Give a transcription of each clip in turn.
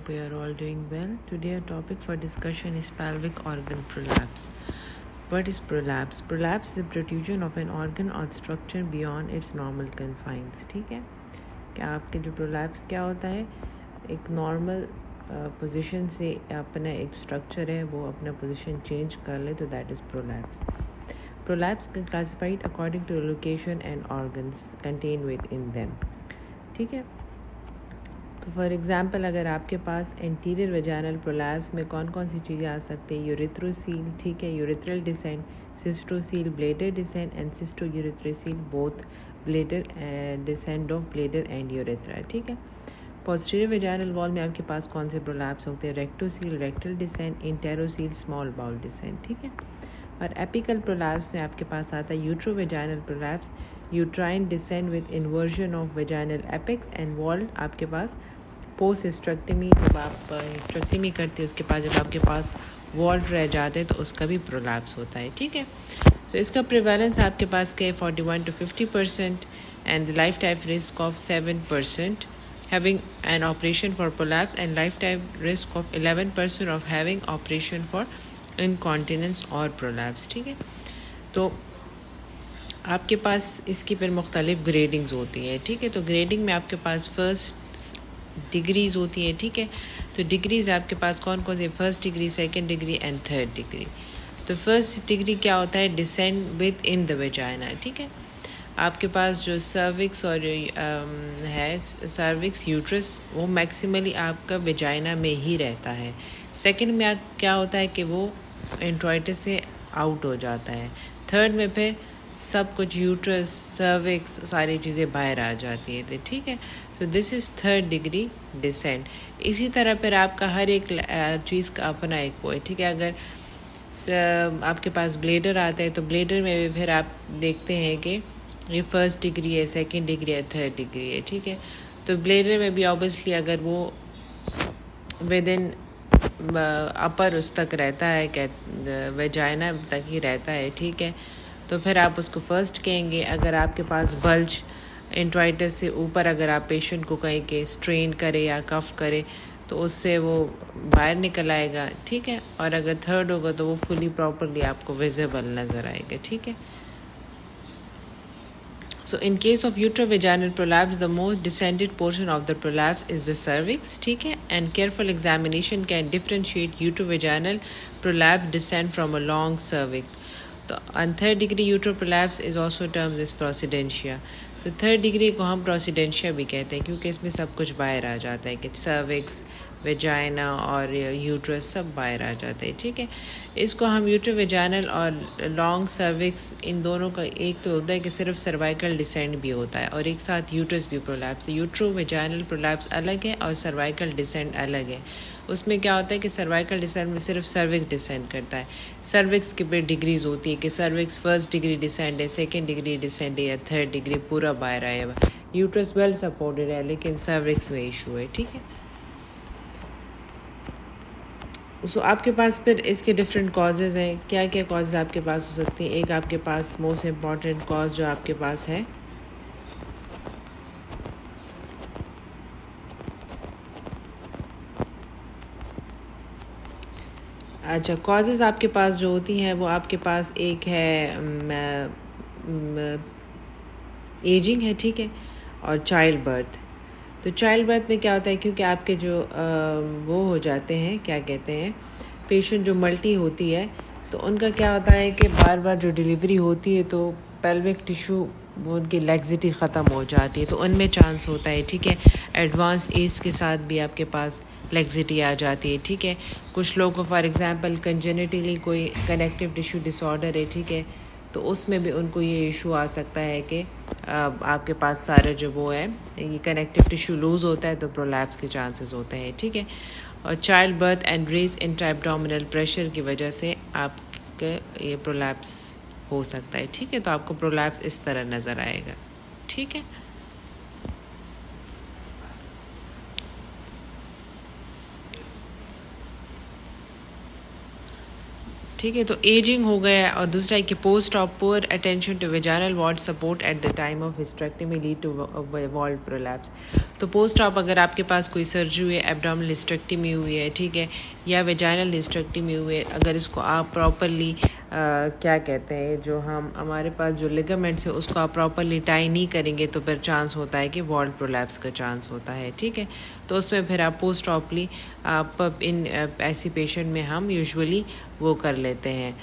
hope you are all doing well. Today our topic for discussion is pelvic organ prolapse. What is prolapse? Prolapse is a protrusion of an organ or structure beyond its normal confines. ठीक है, क्या आपके जो prolapse क्या होता है, एक normal position से अपना एक स्ट्रक्चर है वो अपना पोजीशन चेंज कर ले तो that is prolapse. Prolapse is classified according to location and organs contained within them. ठीक है, तो फॉर एग्ज़ाम्पल अगर आपके पास एंटीरियर वेजाइनल प्रोलैप्स में कौन कौन सी चीज़ें आ सकती है, यूरिथ्रोसील, ठीक है, urethral descent, cystocele, bladder descent and cysto urethrocele, both bladder descent of bladder and urethra. ठीक है, पोस्टीरियर वेजाइनल वॉल में आपके पास कौन से प्रोलैप्स होते हैं, rectocele, rectal descent, enterocele, small bowel descent. ठीक है, और एपिकल प्रोलैप्स में आपके पास आता है uterovaginal prolapse, uterine descent with inversion of vaginal apex and wall. आपके पास पोस्ट हिस्टेक्टमी, जब आप हिस्टेक्टमी करते हैं उसके पास जब आपके पास वॉल्ट रह जाते हैं तो उसका भी प्रोलैप्स होता है. ठीक है, तो इसका प्रिवेलेंस आपके पास के 41 to 50% and the life time risk of 7% having an operation for prolapse and lifetime risk of 11% of having operation for incontinence और prolapse. ठीक है, तो आपके पास इसकी फिर मुख्तलिफ ग्रेडिंग्स होती हैं. ठीक है, तो ग्रेडिंग में आपके पास फर्स्ट डिग्रीज होती है. ठीक है, तो डिग्रीज आपके पास कौन कौन सी, first degree, second degree and third degree. तो फर्स्ट डिग्री क्या होता है, descend within the vagina. ठीक है, आपके पास जो सर्विक्स और है सर्विक्स यूट्रस वो मैक्सिमली आपका वेजाइना में ही रहता है. सेकंड में क्या होता है कि वो इंट्रोइटस से आउट हो जाता है. थर्ड में फिर सब कुछ यूट्रस, सर्विक्स, सारी चीज़ें बाहर आ जाती है. ठीक है, so this is third degree descent. इसी तरह फिर आपका हर एक चीज़ का अपना एक वो है. ठीक है, अगर आपके पास ब्लेडर आता है तो ब्लेडर में भी फिर आप देखते हैं कि ये फर्स्ट डिग्री है, सेकंड डिग्री है, थर्ड डिग्री है. ठीक है, तो ब्लेडर में भी ऑब्वियसली अगर वो विद इन अपर उस तक रहता है, वेजाइना तक ही रहता है. ठीक है, तो फिर आप उसको फर्स्ट कहेंगे. अगर आपके पास बल्ज इंट्राइटिस से ऊपर अगर आप पेशेंट को कहीं के स्ट्रेन करे या कफ करे तो उससे वो बाहर निकल आएगा. ठीक है, और अगर थर्ड होगा तो वो फुली प्रॉपरली आपको विजिबल नज़र आएगा. ठीक है, so in case of uterovaginal prolapse the most descended portion of the prolapse is the cervix. ठीक है, and careful examination can differentiate uterovaginal prolapse descent from a long cervix. तो third degree uteroprolapse is also termed as prosidentia. तो third degree को हम प्रोसिडेंशिया भी कहते हैं क्योंकि इसमें सब कुछ बाहर आ जाता है कि सर्विक्स, वेजाइना और यूट्रस सब बाहर आ जाते हैं. ठीक है, इसको हम यूट्रोवेजाइनल और लॉन्ग सर्विक्स इन दोनों का एक तो होता है कि सिर्फ सर्वाइकल डिसेंट भी होता है और एक साथ यूट्रस भी प्रोलैप्स. यूट्रोवेजाइनल प्रोलैप्स अलग है और सर्वाइकल डिसेंट अलग है. उसमें क्या होता है कि सर्वाइकल डिसेंट में सिर्फ सर्विक्स डिसेंट करता है. सर्विक्स की फिर डिग्रीज होती है कि सर्विक्स फर्स्ट डिग्री डिसेंट है, सेकेंड डिग्री डिसेंट है या थर्ड डिग्री पूरा बाहर आया हुआ. यूट्रस वेल सपोर्टेड है लेकिन सर्विक्स में इशू है. ठीक है, सो आपके पास फिर इसके डिफरेंट कॉजेज़ हैं. क्या क्या कॉजेज़ आपके पास हो सकती हैं. एक आपके पास मोस्ट इम्पॉर्टेंट कॉज जो आपके पास है अच्छा कॉजेज़ आपके पास जो होती हैं वो आपके पास एक है एजिंग है. ठीक है, और चाइल्ड बर्थ. तो चाइल्ड बर्थ में क्या होता है क्योंकि आपके जो वो हो जाते हैं क्या कहते हैं पेशेंट जो मल्टी होती है तो उनका क्या होता है कि बार बार जो डिलीवरी होती है तो पेल्विक टिश्यू वो उनकी लैक्सिटी ख़त्म हो जाती है तो उनमें चांस होता है. ठीक है, एडवांस एज के साथ भी आपके पास लैक्सिटी आ जाती है. ठीक है, कुछ लोगों को फॉर एग्ज़ाम्पल कंजेनिटली कोई कनेक्टिव टिश्यू डिसऑर्डर है. ठीक है, तो उसमें भी उनको ये इशू आ सकता है कि आपके पास सारे जो वो है ये कनेक्टिव टिश्यू लूज़ होता है तो प्रोलैप्स के चांसेस होते हैं. ठीक है, और childbirth and raise intraabdominal pressure की वजह से आपके ये प्रोलैप्स हो सकता है. ठीक है, तो आपको प्रोलैप्स इस तरह नज़र आएगा. ठीक है, ठीक है। तो एजिंग हो गया, और दूसरा है कि post op poor attention to vaginal wall support at the time of hysterectomy lead to wall prolapse. तो पोस्ट ऑप अगर आपके पास कोई सर्जरी हुई है, एब्डोमिनल हिस्टेरेक्टमी हुई है, ठीक है, या वेजाइनल हिस्टेरेक्टमी हुई है, अगर इसको आप प्रॉपरली क्या कहते हैं, जो हमारे पास जो लिगामेंट्स है उसको आप प्रॉपरली टाई नहीं करेंगे तो फिर चांस होता है कि वॉल प्रोलैप्स का चांस होता है, ठीक है। तो उसमें फिर आप पोस्ट ऑपली आप इन ऐसी पेशेंट में हम यूजुअली वो कर लेते हैं,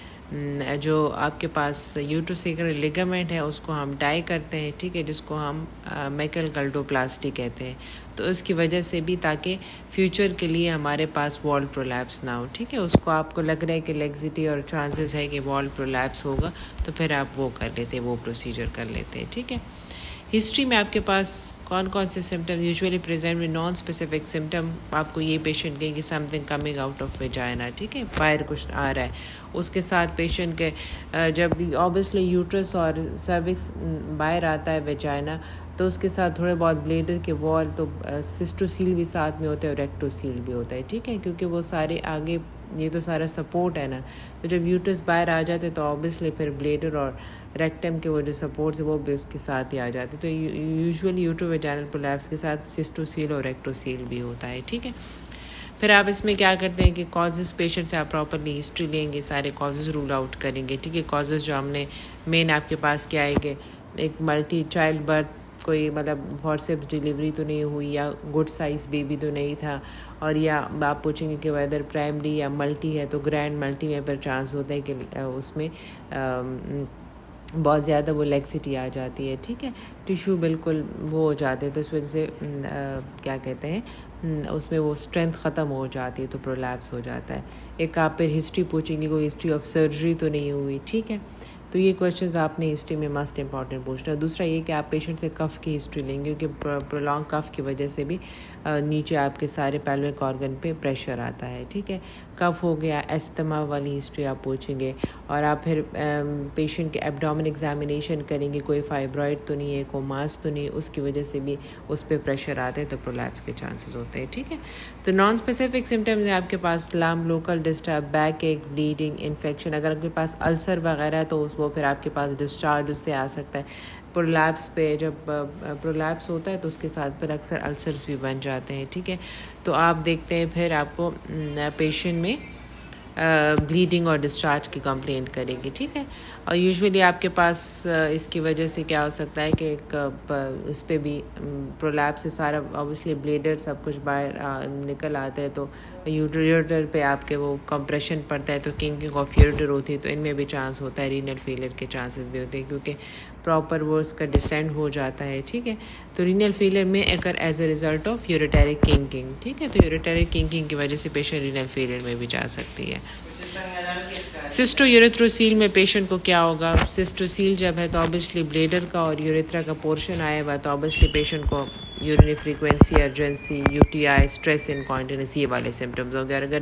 जो आपके पास यूट्रोसेक्रल लिगामेंट है उसको हम टाई करते हैं, ठीक है, जिसको हम मैकल गल्डोप्लास्टी कहते हैं। तो उसकी वजह से भी ताकि फ्यूचर के लिए हमारे पास वॉल प्रोलैप्स ना हो, ठीक है। उसको आपको लग रहा है कि लेग्जिटी और चांसेस है कि वॉल प्रोलैप्स होगा, तो फिर आप वो कर लेते हैं, वो प्रोसीजर कर लेते हैं, ठीक है। हिस्ट्री में आपके पास कौन कौन से symptoms usually present with non specific symptom, आपको ये पेशेंट कहेंगे something coming out of vagina, ठीक है, बाहर कुछ आ रहा है। उसके साथ पेशेंट के जब ऑब्वियसली यूट्रस और सर्विक्स बाहर आता है वेजाइना, तो उसके साथ थोड़े बहुत ब्लेडर के वॉल, तो सिस्टोसील भी साथ में होता है और रेक्टोसील भी होता है, ठीक है, क्योंकि वो सारे आगे ये तो सारा सपोर्ट है ना। तो जब यूट्रस बाहर आ जाते तो ऑब्वियसली फिर ब्लेडर और रेक्टम के वो जो सपोर्ट्स है वो भी उसके साथ ही आ जाते। तो यूजुअली यूट्रोवेजाइनल प्रोलैप्स के साथ सिस्टोसील और रेक्टोसील भी होता है, ठीक है। फिर आप इसमें क्या करते हैं कि कॉजेज़ पेशेंट से आप प्रॉपरली हिस्ट्री लेंगे, सारे कॉजेज़ रूल आउट करेंगे, ठीक है। कॉजेज़ जो हमने मेन आपके पास क्या आएंगे, एक मल्टी चाइल्ड बर्थ, कोई मतलब फॉरसेप्स डिलीवरी तो नहीं हुई, या गुड साइज बेबी तो नहीं था, और या आप पूछेंगे कि वेदर प्राइमरी या मल्टी है, तो ग्रैंड मल्टी में पर चांस होता है कि उसमें बहुत ज़्यादा वो लेक्सिटी आ जाती है, ठीक है, टिश्यू बिल्कुल वो हो जाते हैं, तो इस वजह से क्या कहते हैं उसमें वो स्ट्रेंथ ख़त्म हो जाती है, तो प्रोलैप्स हो जाता है। एक आप फिर हिस्ट्री पूछेंगे, कोई हिस्ट्री ऑफ सर्जरी तो नहीं हुई, ठीक है। तो ये क्वेश्चंस आपने हिस्ट्री में मस्ट इंपॉर्टेंट पूछना है। दूसरा ये कि आप पेशेंट से कफ़ की हिस्ट्री लेंगे, क्योंकि प्रोलॉन्ग कफ़ की वजह से भी नीचे आपके सारे पेल्विक ऑर्गन पे प्रेशर आता है, ठीक है। कफ़ हो गया, एस्थमा वाली हिस्ट्री आप पूछेंगे, और आप फिर पेशेंट के एब्डोमेन एग्जामिनेशन करेंगे, कोई फाइब्रॉइड तो नहीं है, कोई मास तो नहीं है, उसकी वजह से भी उस पर प्रेशर आते हैं, तो प्रोलैप्स के चांसेस होते हैं, ठीक है। तो नॉन स्पेसिफिक सिम्टम्स है आपके पास लैम्प, लोकल डिस्टर्ब, बैक एक, ब्लीडिंग, इन्फेक्शन। अगर आपके पास अल्सर वगैरह है तो वो फिर आपके पास डिस्चार्ज उससे आ सकता है। प्रोलैप्स पे जब प्रोलैप्स होता है तो उसके साथ फिर अक्सर अल्सर्स भी बन जाते हैं, ठीक है। तो आप देखते हैं फिर आपको पेशेंट में ब्लीडिंग और डिस्चार्ज की कंप्लेंट करेगी, ठीक है। और यूजुअली आपके पास इसकी वजह से क्या हो सकता है कि उस पर भी प्रोलैप्स से सारा ऑब्वियसली ब्लेडर सब कुछ बाहर निकल आता है, तो यूरेटर पे आपके वो कंप्रेशन पड़ता है, तो किंकिंग ऑफ यूरेटर होती है, तो इनमें भी चांस होता है, रीनल फेलियर के चांसेस भी होते हैं, क्योंकि प्रॉपर वो उसका डिसेंड हो जाता है, ठीक है। तो रीनल फेलियर में अगर एज अ रिजल्ट ऑफ यूरेटेरिक किंकिंग, ठीक है, तो यूरेटेरिक किंकिंग की वजह से पेशेंट रीनल फेलियर में भी जा सकती है। सिस्टो यूरेथ्रोसील में पेशेंट को क्या होगा, सिस्टोसील जब है तो ऑब्वियसली ब्लेडर का और यूरेथ्रा का पोर्शन आया हुआ, तो ऑब्वियसली पेशेंट को urinary frequency, urgency, UTI, stress incontinence, ये वाले सिम्टम्स हो गए। अगर